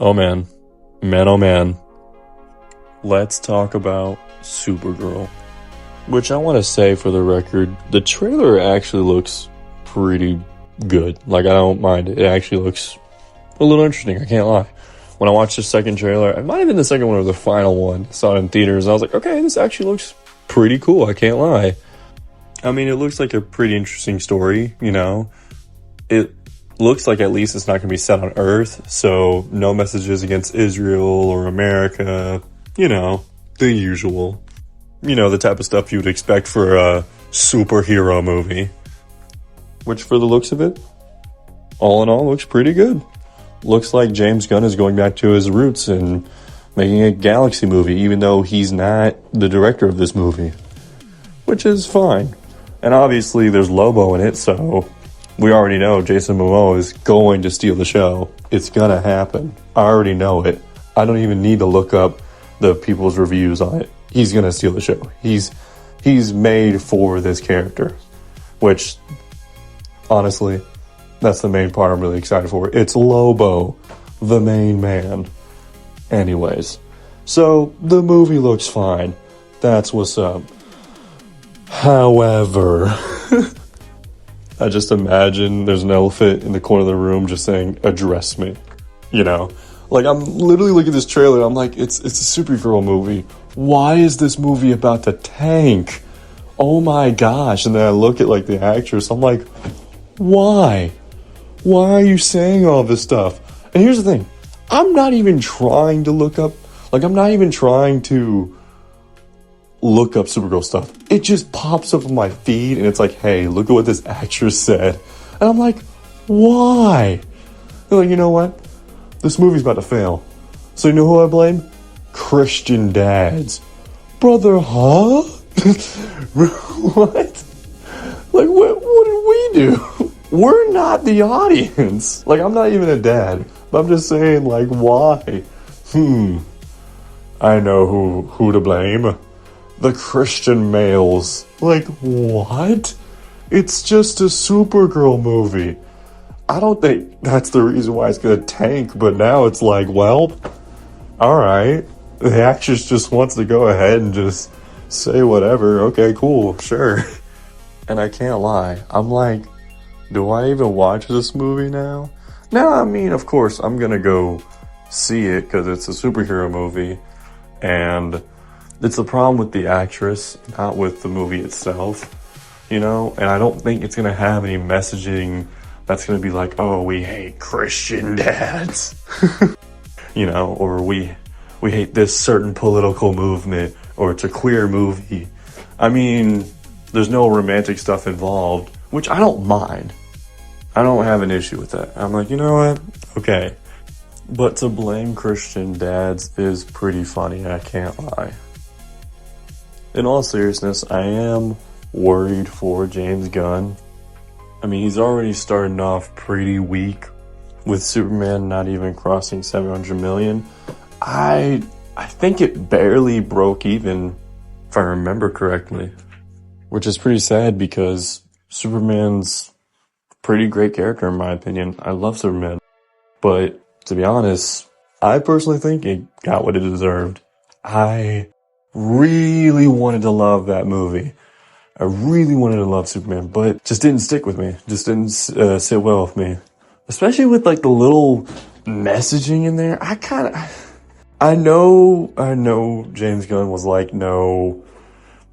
Oh man. Man, oh man. Let's talk about Supergirl. Which I want to say for the record, the trailer actually looks pretty good. Like, I don't mind it. It actually looks a little interesting, I can't lie. When I watched the second trailer, it might have been the second one or the final one, I saw it in theaters, and I was like, okay, this actually looks pretty cool, I can't lie. I mean, it looks like a pretty interesting story, you know? It looks like at least it's not going to be set on Earth, so no messages against Israel or America, you know, the usual. You know, the type of stuff you would expect for a superhero movie. Which, for the looks of it, all in all, looks pretty good. Looks like James Gunn is going back to his roots and making a Galaxy movie, even though he's not the director of this movie. Which is fine. And obviously, there's Lobo in it, so we already know Jason Momoa is going to steal the show. It's gonna happen. I already know it. I don't even need to look up the people's reviews on it. He's gonna steal the show. He's made for this character. Which, honestly, that's the main part I'm really excited for. It's Lobo, the main man. Anyways, so the movie looks fine. That's what's up. However, I just imagine there's an elephant in the corner of the room just saying, address me. You know? Like, I'm literally looking at this trailer, I'm like, it's a Supergirl movie. Why is this movie about to tank? Oh my gosh. And then I look at, like, the actress, I'm like, why? Why are you saying all this stuff? And here's the thing. I'm not even trying to look up Supergirl stuff. It just pops up on my feed and it's like, hey, look at what this actress said. And I'm like, why? They're like, you know what? This movie's about to fail. So you know who I blame? Christian dads. Brother, huh? What? Like, what did we do? We're not the audience. Like, I'm not even a dad. But I'm just saying, like, why? I know who to blame. The Christian males. Like, what? It's just a Supergirl movie. I don't think that's the reason why it's gonna tank, but now it's like, well, alright. The actress just wants to go ahead and just say whatever. Okay, cool, sure. And I can't lie. I'm like, do I even watch this movie now? Now, I mean, of course, I'm gonna go see it because it's a superhero movie. And it's a problem with the actress, not with the movie itself, you know? And I don't think it's gonna have any messaging that's gonna be like, oh, we hate Christian dads, you know, or we hate this certain political movement, or it's a queer movie. I mean, there's no romantic stuff involved, which I don't mind. I don't have an issue with that. I'm like, you know what? Okay. But to blame Christian dads is pretty funny, I can't lie. In all seriousness, I am worried for James Gunn. I mean, he's already starting off pretty weak with Superman not even crossing 700 million. I think it barely broke even, if I remember correctly. Which is pretty sad because Superman's a pretty great character in my opinion. I love Superman. But to be honest, I personally think it got what it deserved. I really wanted to love that movie. I really wanted to love Superman, but it just didn't stick with me. Just didn't sit well with me. Especially with like the little messaging in there. I know James Gunn was like, no,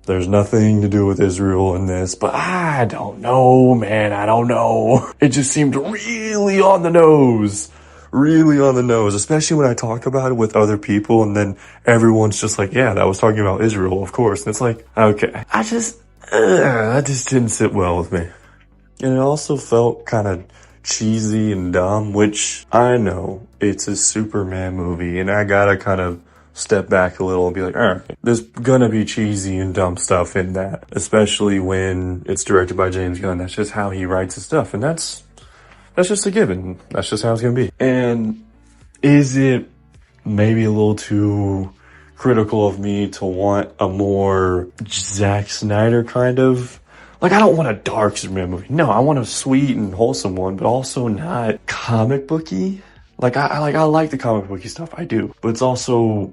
there's nothing to do with Israel in this, but I don't know, man. I don't know. It just seemed really on the nose. Really on the nose, especially when I talk about it with other people and then everyone's just like, yeah, that was talking about Israel, of course. And it's like, okay. That just didn't sit well with me. And it also felt kind of cheesy and dumb, which I know it's a Superman movie and I gotta kind of step back a little and be like, all right, there's gonna be cheesy and dumb stuff in that, especially when it's directed by James Gunn. That's just how he writes his stuff, and that's just a given. That's just how it's gonna be. And is it maybe a little too critical of me to want a more Zack Snyder kind of... Like, I don't want a dark Superman movie. No, I want a sweet and wholesome one, but also not comic booky. I like the comic booky stuff, I do. But it's also,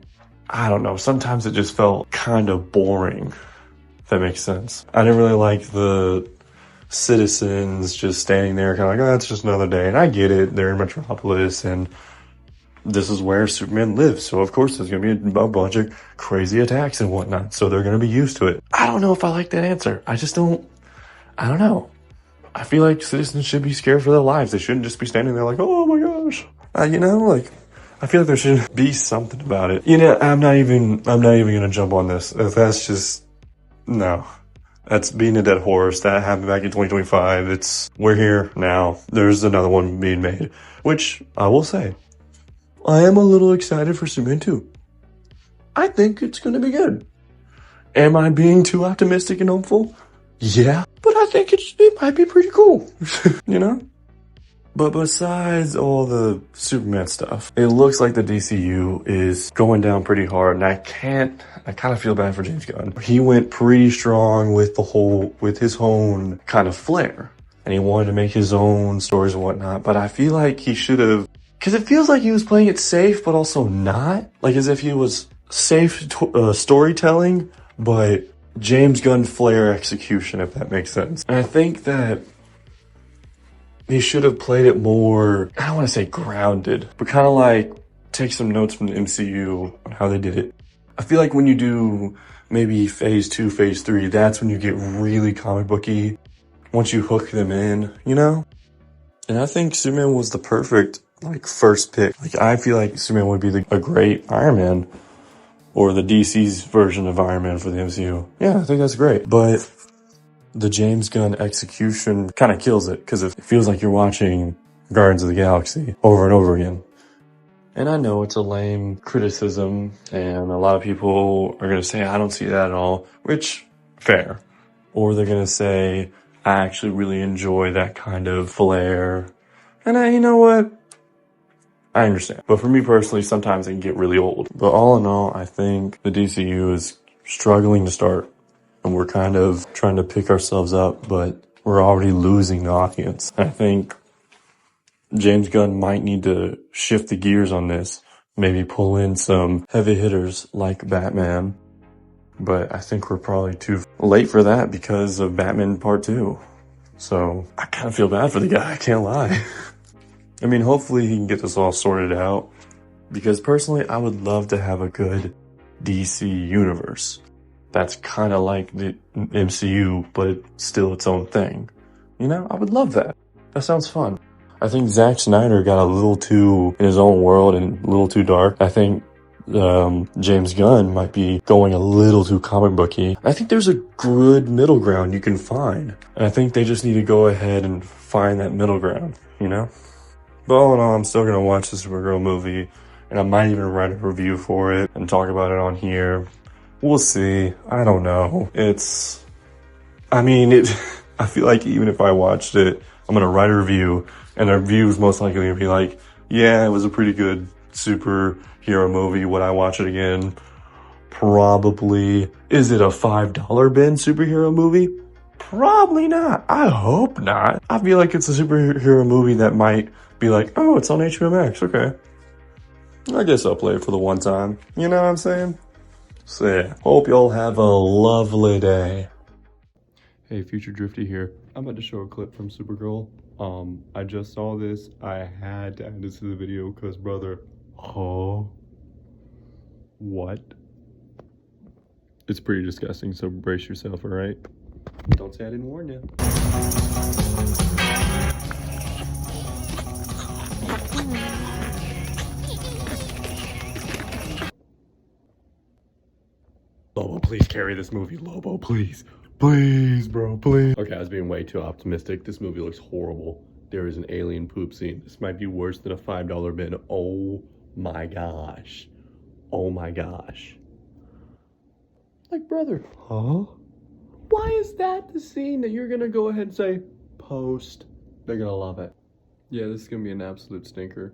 I don't know, sometimes it just felt kind of boring, if that makes sense. I didn't really like the citizens just standing there kind of like, oh, it's just another day. And I get it, they're in Metropolis and this is where Superman lives. So of course there's going to be a bunch of crazy attacks and whatnot. So they're going to be used to it. I don't know if I like that answer. I don't know. I feel like citizens should be scared for their lives. They shouldn't just be standing there like, oh my gosh. I feel like there should be something about it. I'm not even going to jump on this. That's just, no. That's beating a dead horse. That happened back in 2025. We're here now. There's another one being made, which I will say, I am a little excited for Superman 2. I think it's going to be good. Am I being too optimistic and hopeful? Yeah, but I think it might be pretty cool, But besides all the Superman stuff, it looks like the DCU is going down pretty hard, and I kind of feel bad for James Gunn. He went pretty strong with his own kind of flair, and he wanted to make his own stories and whatnot, but I feel like he should have, because it feels like he was playing it safe, but also not, like as if he was safe storytelling, but James Gunn flair execution, if that makes sense. And I think that he should have played it more, I don't want to say grounded, but kind of like take some notes from the MCU on how they did it. I feel like when you do maybe phase 2, phase 3, that's when you get really comic booky, once you hook them in, And I think Superman was the perfect, first pick. I feel like Superman would be a great Iron Man, or the DC's version of Iron Man for the MCU. Yeah, I think that's great. But the James Gunn execution kind of kills it, because it feels like you're watching Guardians of the Galaxy over and over again. And I know it's a lame criticism, and a lot of people are going to say, I don't see that at all, which, fair. Or they're going to say, I actually really enjoy that kind of flair. And you know what? I understand. But for me personally, sometimes it can get really old. But all in all, I think the DCU is struggling to start. And we're kind of trying to pick ourselves up, but we're already losing the audience. I think James Gunn might need to shift the gears on this. Maybe pull in some heavy hitters like Batman. But I think we're probably too late for that because of Batman Part 2. So I kind of feel bad for the guy, I can't lie. I mean, hopefully he can get this all sorted out. Because personally, I would love to have a good DC universe. That's kind of like the MCU, but it's still its own thing. I would love that. That sounds fun. I think Zack Snyder got a little too in his own world and a little too dark. I think James Gunn might be going a little too comic booky. I think there's a good middle ground you can find. And I think they just need to go ahead and find that middle ground, But all in all, I'm still going to watch the Supergirl movie. And I might even write a review for it and talk about it on here. We'll see. I don't know. I feel like even if I watched it, I'm going to write a review. And the review is most likely going to be like, yeah, it was a pretty good superhero movie. Would I watch it again? Probably. Is it a $5 bin superhero movie? Probably not. I hope not. I feel like it's a superhero movie that might be like, oh, it's on HBO Max. Okay. I guess I'll play it for the one time. You know what I'm saying? So yeah, hope y'all have a lovely day. Hey, Future Drifty here. I'm about to show a clip from Supergirl. I just saw this. I had to add this to the video because, brother, what? It's pretty disgusting, so brace yourself, alright? Don't say I didn't warn you. Lobo, please carry this movie. Lobo, please. Please, bro, please. Okay, I was being way too optimistic. This movie looks horrible. There is an alien poop scene. This might be worse than a $5 bin. Oh my gosh. Oh my gosh. Like, brother, why is that the scene that you're gonna go ahead and say, post? They're gonna love it. Yeah, this is gonna be an absolute stinker.